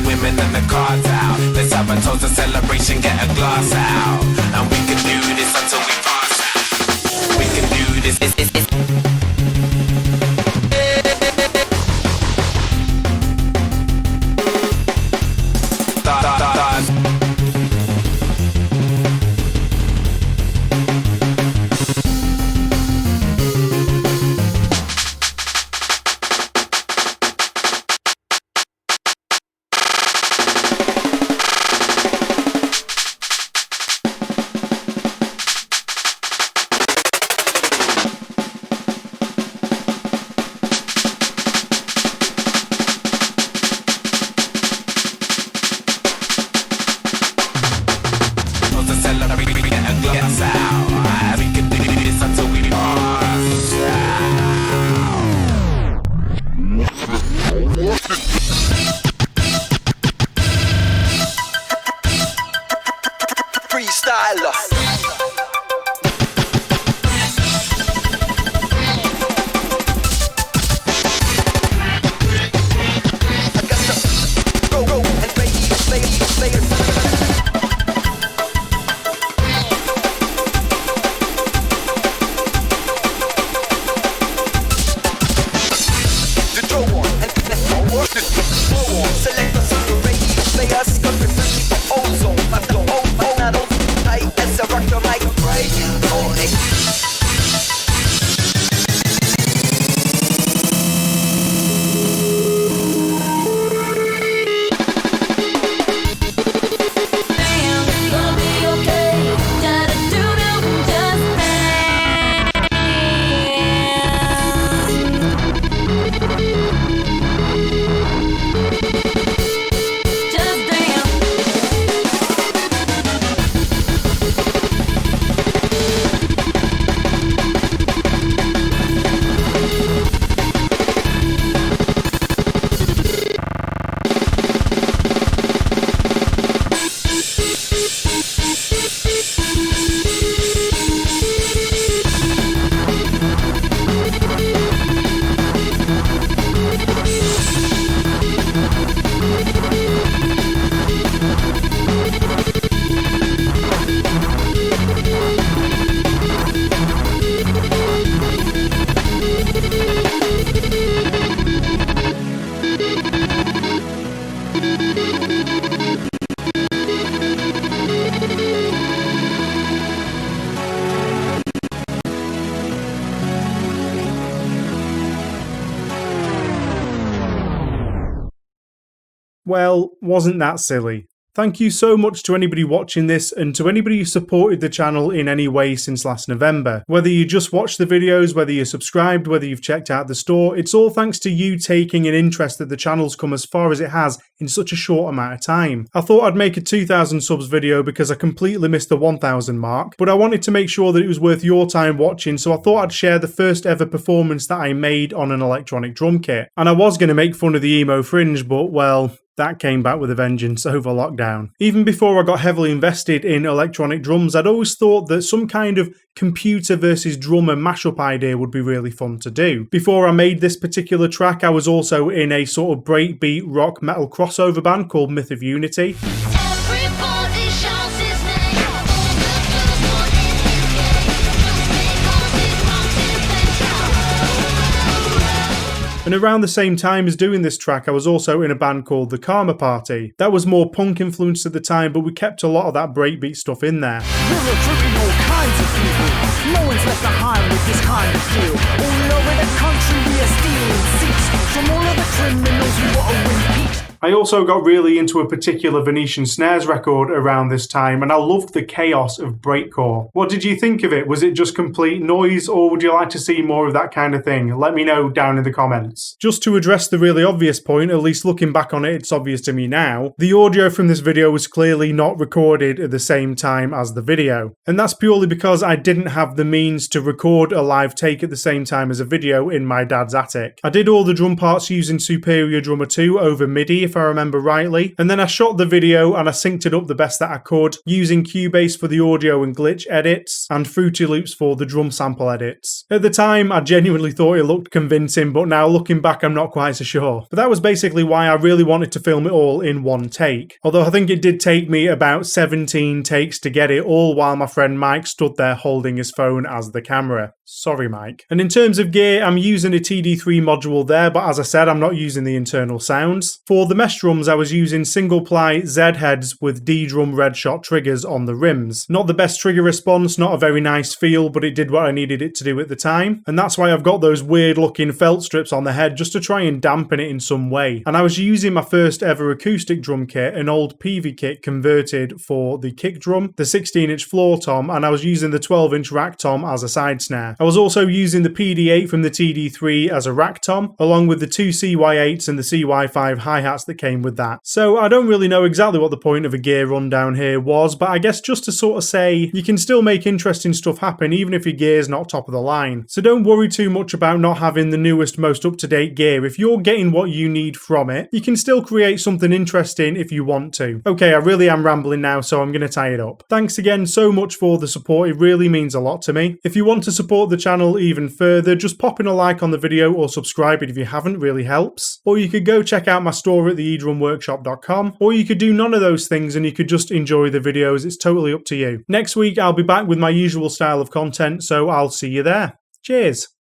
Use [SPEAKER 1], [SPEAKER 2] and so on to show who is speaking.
[SPEAKER 1] Women and the cards out. Let's have a toast, a celebration, get a glass out. And we can do this until we pass out. We can do this.
[SPEAKER 2] Well, wasn't that silly? Thank you so much to anybody watching this and to anybody who supported the channel in any way since last November. Whether you just watched the videos, whether you're subscribed, whether you've checked out the store, it's all thanks to you taking an interest that the channel's come as far as it has in such a short amount of time. I thought I'd make a 2,000 subs video because I completely missed the 1,000 mark, but I wanted to make sure that it was worth your time watching, so I thought I'd share the first ever performance that I made on an electronic drum kit. And I was going to make fun of the emo fringe, but well, that came back with a vengeance over lockdown. Even before I got heavily invested in electronic drums, I'd always thought that some kind of computer versus drummer mashup idea would be really fun to do. Before I made this particular track, I was also in a sort of breakbeat rock metal crossover band called Myth of Unity. And around the same time as doing this track, I was also in a band called The Karma Party. That was more punk influenced at the time, but we kept a lot of that breakbeat stuff in there.
[SPEAKER 3] We're recruiting all kinds of people. No one's left behind with this kind of deal. All over the country we are stealing seats from all of the criminals who want to win peace.
[SPEAKER 2] I also got really into a particular Venetian snares record around this time, and I loved the chaos of Breakcore. What did you think of it? Was it just complete noise, or would you like to see more of that kind of thing? Let me know down in the comments. Just to address the really obvious point, at least looking back on it, it's obvious to me now, the audio from this video was clearly not recorded at the same time as the video. And that's purely because I didn't have the means to record a live take at the same time as a video in my dad's attic. I did all the drum parts using Superior Drummer 2 over MIDI, if I remember rightly, and then I shot the video and I synced it up the best that I could, using Cubase for the audio and glitch edits, and Fruity Loops for the drum sample edits. At the time, I genuinely thought it looked convincing, but now looking back, I'm not quite so sure. But that was basically why I really wanted to film it all in one take. Although I think it did take me about 17 takes to get it, all while my friend Mike stood there holding his phone as the camera. Sorry, Mike. And in terms of gear, I'm using a TD3 module there, but as I said, I'm not using the internal sounds. For the mesh drums, I was using single-ply Z heads with D-drum red shot triggers on the rims. Not the best trigger response, not a very nice feel, but it did what I needed it to do at the time. And that's why I've got those weird-looking felt strips on the head, just to try and dampen it in some way. And I was using my first ever acoustic drum kit, an old PV kit converted for the kick drum, the 16-inch floor tom, and I was using the 12-inch rack tom as a side snare. I was also using the PD8 from the TD3 as a rack tom, along with the two CY8s and the CY5 hi-hats that came with that. So I don't really know exactly what the point of a gear rundown here was, but I guess just to sort of say, you can still make interesting stuff happen even if your gear's not top of the line. So don't worry too much about not having the newest, most up-to-date gear. If you're getting what you need from it, you can still create something interesting if you want to. Okay, I really am rambling now, so I'm going to tie it up. Thanks again so much for the support, it really means a lot to me. If you want to support the channel even further, just popping a like on the video or subscribing if you haven't really helps. Or you could go check out my store at the eDrumWorkshop.com, or you could do none of those things and you could just enjoy the videos. It's totally up to you. Next week I'll be back with my usual style of content, so I'll see you there. Cheers!